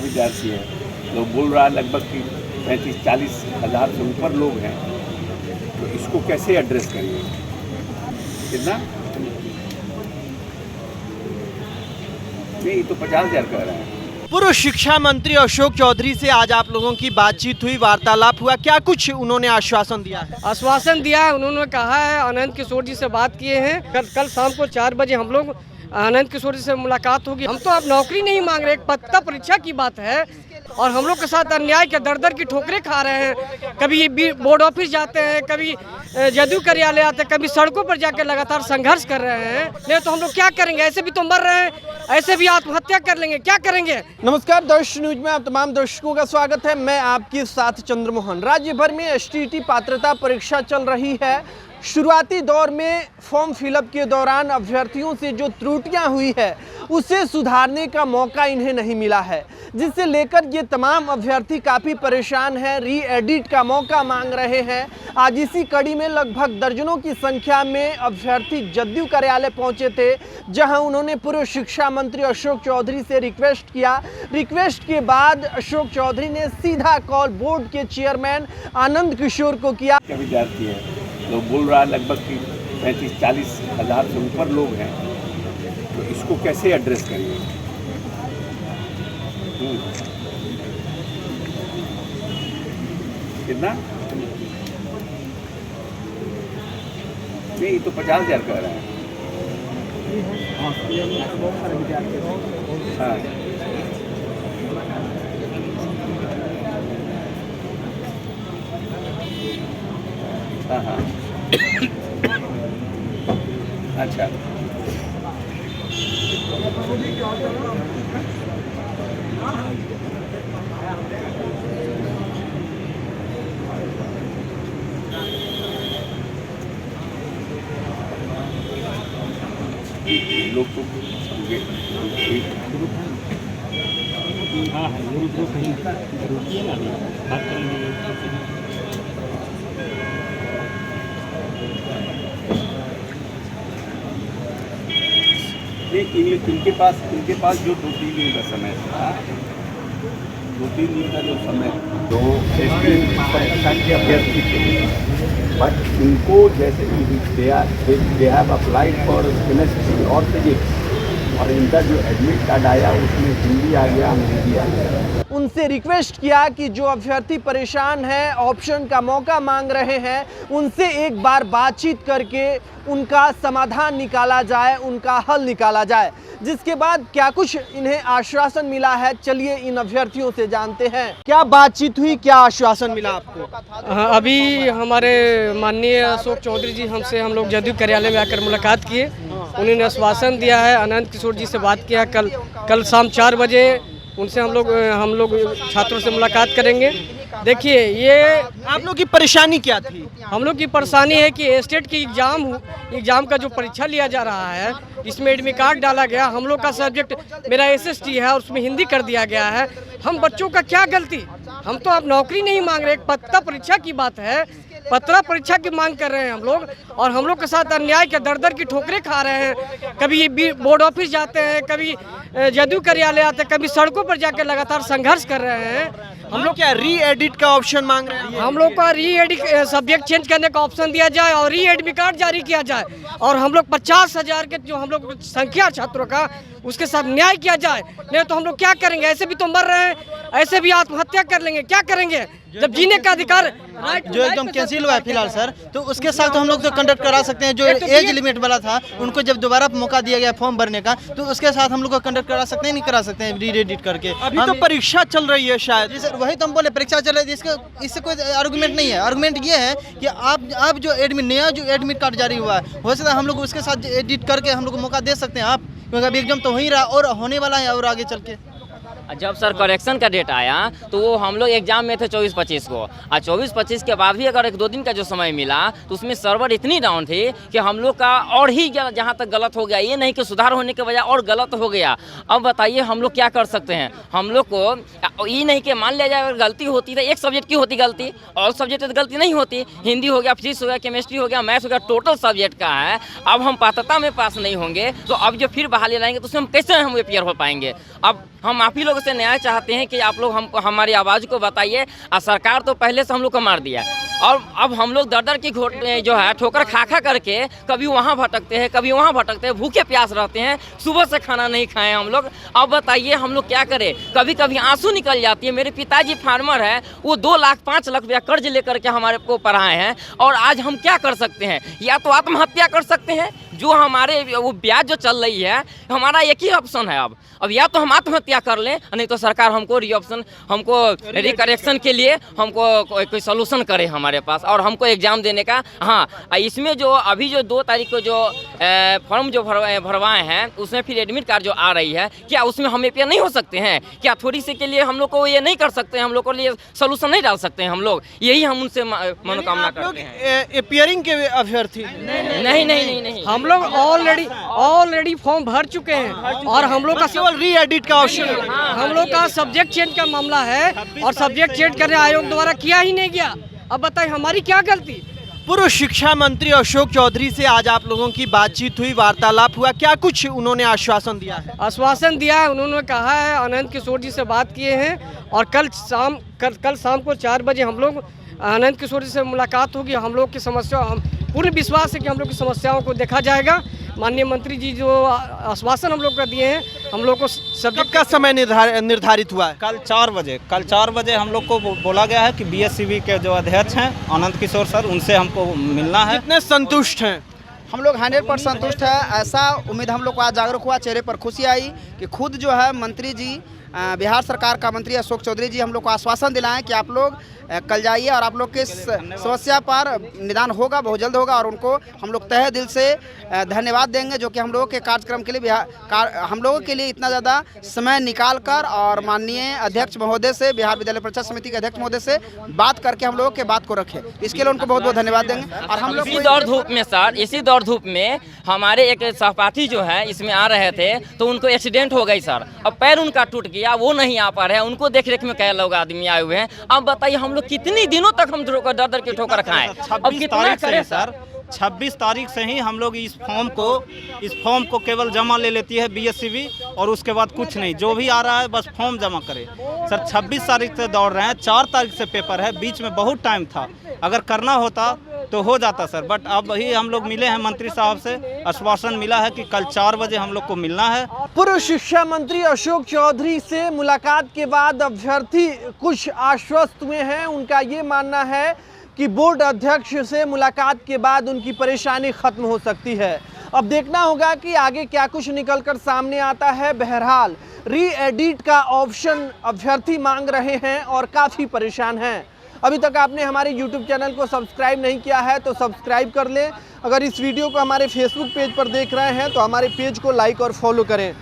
विद्यार्थी है, लोग बोल रहा है लगभग कि 35-40 हज़ार से ऊपर लोग हैं, तो इसको कैसे एड्रेस करिए? कितना? नहीं, तो 50,000 कह रहा है। पूर्व शिक्षा मंत्री अशोक चौधरी से आज आप लोगों की बातचीत हुई, वार्तालाप हुआ, क्या कुछ उन्होंने आश्वासन दिया है? आश्वासन दिया है, उन्होंने कहा है, आनंद किशोर जी से बात किए हैं। कल शाम को 4 बजे हम लोग आनंद किशोर जी से मुलाकात होगी। हम तो अब नौकरी नहीं मांग रहे, एक पत्ता परीक्षा की बात है और हम लोग के साथ अन्याय के दर की ठोकरें खा रहे हैं। कभी बोर्ड ऑफिस जाते हैं, कभी जदयू कार्यालय आते हैं, कभी सड़कों पर जाकर लगातार संघर्ष कर रहे हैं। नहीं तो हम लोग क्या करेंगे? ऐसे भी तो मर रहे हैं, ऐसे भी आत्महत्या कर लेंगे, क्या करेंगे? नमस्कार, दर्शन न्यूज में आप तमाम दर्शकों का स्वागत है। मैं आपके साथ चंद्रमोहन। राज्य भर में एसटीईटी पात्रता परीक्षा चल रही है। शुरुआती दौर में फॉर्म फिलअप के दौरान अभ्यर्थियों से जो त्रुटियां हुई है उसे सुधारने का मौका इन्हें नहीं मिला है, जिससे लेकर ये तमाम अभ्यर्थी काफ़ी परेशान हैं, री एडिट का मौका मांग रहे हैं। आज इसी कड़ी में लगभग दर्जनों की संख्या में अभ्यर्थी जदयू कार्यालय पहुंचे थे, जहां उन्होंने पूर्व शिक्षा मंत्री अशोक चौधरी से रिक्वेस्ट किया। रिक्वेस्ट के बाद अशोक चौधरी ने सीधा कॉल बोर्ड के चेयरमैन आनंद किशोर को किया। विद्यार्थी है, लोग बोल रहा है लगभग कि 35-40 हज़ार से ऊपर लोग हैं, तो इसको कैसे एड्रेस करिए? कितना? नहीं, तो 50,000 कह रहा है। हाँ, हाँ, हाँ। अच्छा, लोग तो हाँ, इनके पास जो 2-3 दिन का समय था, 2-3 दिन का जो समय, तो परीक्षा के अभ्यर्थी थे, बट इनको जैसे they have applied for chemistry और फिजिक्स, और इनका जो एडमिट कार्ड आया उसमें हिंदी आ गया, अंग्रेजी आ गया। उनसे रिक्वेस्ट किया कि जो अभ्यर्थी परेशान हैं, ऑप्शन का मौका मांग रहे हैं, उनसे एक बार बातचीत करके उनका समाधान निकाला जाए, उनका हल निकाला जाए। जिसके बाद क्या कुछ इन्हें आश्वासन मिला है, चलिए इन अभ्यर्थियों से जानते हैं। क्या बातचीत हुई, क्या आश्वासन मिला आपको? हाँ, अभी हमारे माननीय अशोक चौधरी जी हम लोग जदयू कार्यालय में आकर मुलाकात किए। उन्होंने आश्वासन दिया है, आनंद किशोर जी से बात किया। कल शाम 4 बजे उनसे हम लोग छात्रों से मुलाकात करेंगे। देखिए, ये आप लोग की परेशानी क्या थी? हम लोग की परेशानी है कि स्टेट की एग्जाम का जो परीक्षा लिया जा रहा है, इसमें एडमिट कार्ड डाला गया। हम लोग का सब्जेक्ट मेरा SST है और उसमें हिंदी कर दिया गया है। हम बच्चों का क्या गलती? हम तो अब नौकरी नहीं मांग रहे, एक पत्ता परीक्षा की बात है, पत्रा परीक्षा की मांग कर रहे हैं हम लोग, और हम लोग के साथ अन्याय के दर की ठोकरें खा रहे हैं। कभी बोर्ड ऑफिस जाते हैं, कभी जदयू कार्यालय आते हैं, कभी सड़कों पर जाकर लगातार संघर्ष कर रहे हैं। हम लोग क्या री एडिट का ऑप्शन मांग रहे हैं? हम लोग का री एडिट सब्जेक्ट चेंज करने का ऑप्शन दिया जाए और री एडमिट कार्ड जारी किया जाए, और हम लोग 50,000 के जो हम लोग संख्या छात्रों का, उसके साथ न्याय किया जाए। नहीं तो हम लोग क्या करेंगे? ऐसे भी तो मर रहे हैं, ऐसे भी आत्महत्या कर लेंगे, क्या करेंगे? जब जीने का अधिकार जो एकदम कैंसिल हुआ है फिलहाल सर, तो उसके साथ हम लोग तो कंडक्ट करा सकते हैं। जो एज लिमिट वाला था, उनको जब दोबारा मौका दिया गया फॉर्म भरने का, तो उसके साथ हम लोग को कंडक्ट करा सकते हैं, नहीं करा सकते हैं री एडिट करके? अभी तो परीक्षा चल रही है शायद। जी सर, वही तो हम बोले, परीक्षा चल रही है, इससे कोई आर्गुमेंट नहीं है। आर्गुमेंट ये है कि आप जो नया जो एडमिट कार्ड जारी हुआ है, हो सकता है हम लोग उसके साथ एडिट करके हम लोग को मौका दे सकते हैं आप, क्योंकि अभी एग्जाम तो हो ही रहा और होने वाला है और आगे चल के। जब सर करेक्शन का डेट आया तो वो हम लोग एग्जाम में थे 24-25 को, और 24-25 के बाद भी अगर 1-2 दिन का जो समय मिला तो उसमें सर्वर इतनी डाउन थी कि हम लोग का और ही जहाँ तक गलत हो गया, ये नहीं कि सुधार होने के बजाय और गलत हो गया। अब बताइए हम लोग क्या कर सकते हैं? हम लोग को ये नहीं कि मान लिया जाए अगर गलती होती तो एक सब्जेक्ट की होती गलती, और सब्जेक्ट तो गलती नहीं होती। हिंदी हो गया, फिजिक्स हो गया, केमिस्ट्री हो गया, मैथ्स हो गया, टोटल सब्जेक्ट का है। अब हम पात्रता में पास नहीं होंगे तो अब जो फिर बहाली लाएंगे तो उसमें हम कैसे हम अपियर हो पाएंगे? अब हम आप ही लोगों से न्याय चाहते हैं कि आप लोग हमको हमारी आवाज़ को बताइए। और सरकार तो पहले से हम लोग को मार दिया और अब हम लोग दर दर की जो है ठोकर खा खा करके कभी वहाँ भटकते हैं, कभी वहाँ भटकते हैं, भूखे प्यास रहते हैं, सुबह से खाना नहीं खाए हम लोग। अब बताइए हम लोग क्या करें? कभी कभी आंसू निकल जाती है। मेरे पिताजी फार्मर है, वो 2 लाख 5 लाख रुपया कर्ज लेकर के हमारे को पढ़ाए हैं और आज हम क्या कर सकते हैं? या तो आत्महत्या कर सकते हैं, जो हमारे वो ब्याज जो चल रही है, हमारा एक ही ऑप्शन है अब या तो हम आत्महत्या कर लें, नहीं तो सरकार हमको रीऑप्शन, हमको रिकरेक्शन के लिए हमको कोई सोल्यूशन करे हमारे पास और हमको एग्ज़ाम देने का। हाँ, इसमें जो अभी जो 2 तारीख को जो फॉर्म जो भरवाए हैं उसमें फिर एडमिट कार्ड जो आ रही है, क्या उसमें हम अपेयर नहीं हो सकते हैं? क्या थोड़ी सी के लिए हम लोग को ये नहीं कर सकते हैं? हम लोग को लिए सोल्यूशन नहीं डाल सकते हैं हम लोग? यही हम उनसे मनोकामना करते हैं। अपियरिंग के अभ्यर्थी नहीं, हम लोग ऑलरेडी फॉर्म भर चुके हैं और हम लोग का केवल री एडिट का ऑप्शन है। हम लोग का सब्जेक्ट चेंज का मामला है और सब्जेक्ट चेंज करने आयोग द्वारा किया ही नहीं गया। अब बताइए हमारी क्या गलती? पूर्व शिक्षा मंत्री अशोक चौधरी से आज आप लोगों की बातचीत हुई, वार्तालाप हुआ, क्या कुछ उन्होंने आश्वासन दिया है? आश्वासन दिया है, उन्होंने कहा है, आनंद किशोर जी से बात किए हैं और कल शाम को 4 बजे हम लोग आनंद किशोर जी से मुलाकात होगी। हम लोग की समस्या, हम पूर्ण विश्वास है कि हम लोग की समस्याओं को देखा जाएगा। माननीय मंत्री जी जो आश्वासन हम लोग का दिए हैं, हम लोग को सब्जेक्ट का समय निर्धारित हुआ है। कल 4 बजे हम लोग को बोला गया है कि बीएससीबी के जो अध्यक्ष हैं आनंद किशोर सर, उनसे हमको मिलना है। कितने संतुष्ट हैं? हम लोग 100% संतुष्ट है। ऐसा उम्मीद हम लोग को आज जागरूक हुआ, चेहरे पर खुशी आई कि खुद जो है मंत्री जी, बिहार सरकार का मंत्री अशोक चौधरी जी हम लोग को आश्वासन दिलाएं कि आप लोग कल जाइए और आप लोग के समस्या पर निदान होगा, बहुत जल्द होगा और उनको हम लोग तहे दिल से धन्यवाद देंगे, जो कि हम लोगों के कार्यक्रम के लिए हम लोगों के लिए इतना ज़्यादा समय निकाल कर और माननीय अध्यक्ष महोदय से, बिहार विद्यालय परीक्षा समिति के अध्यक्ष महोदय से बात करके हम लोगों के बात को रखे, इसके लिए उनको बहुत बहुत धन्यवाद देंगे। और हम लोग इसी दौड़ धूप में सर, इसी दौड़ धूप में हमारे एक सहपाठी जो है इसमें आ रहे थे तो उनको एक्सीडेंट हो गई सर। अब पैर उनका टूट गया, वो नहीं आ पा रहे हैं, उनको देख रेख में कई लोग आदमी आए हुए हैं। अब बताइए हम कितनी दिनों तक हम दर दर के ठोकर खाएं? अब कितना करें सर? 26 तारीख से ही हम लोग इस फॉर्म को केवल जमा ले लेती है बीएससीबी और उसके बाद कुछ नहीं, जो भी आ रहा है बस फॉर्म जमा करें। सर 26 तारीख से दौड़ रहे हैं, 4 तारीख से पेपर है, बीच में बहुत टाइम था, अगर करना होता तो हो जाता सर। बट अब ही हम लोग मिले हैं मंत्री साहब से, आश्वासन मिला है कि कल 4 बजे हम लोग को मिलना है। पूर्व शिक्षा मंत्री अशोक चौधरी से मुलाकात के बाद अभ्यर्थी कुछ आश्वस्त हुए हैं। उनका ये मानना है कि बोर्ड अध्यक्ष से मुलाकात के बाद उनकी परेशानी खत्म हो सकती है। अब देखना होगा कि आगे क्या कुछ निकलकर सामने आता है। बहरहाल री एडिट का ऑप्शन अभ्यर्थी मांग रहे हैं और काफ़ी परेशान हैं। अभी तक आपने हमारे YouTube चैनल को सब्सक्राइब नहीं किया है तो सब्सक्राइब कर लें। अगर इस वीडियो को हमारे Facebook पेज पर देख रहे हैं तो हमारे पेज को लाइक और फॉलो करें।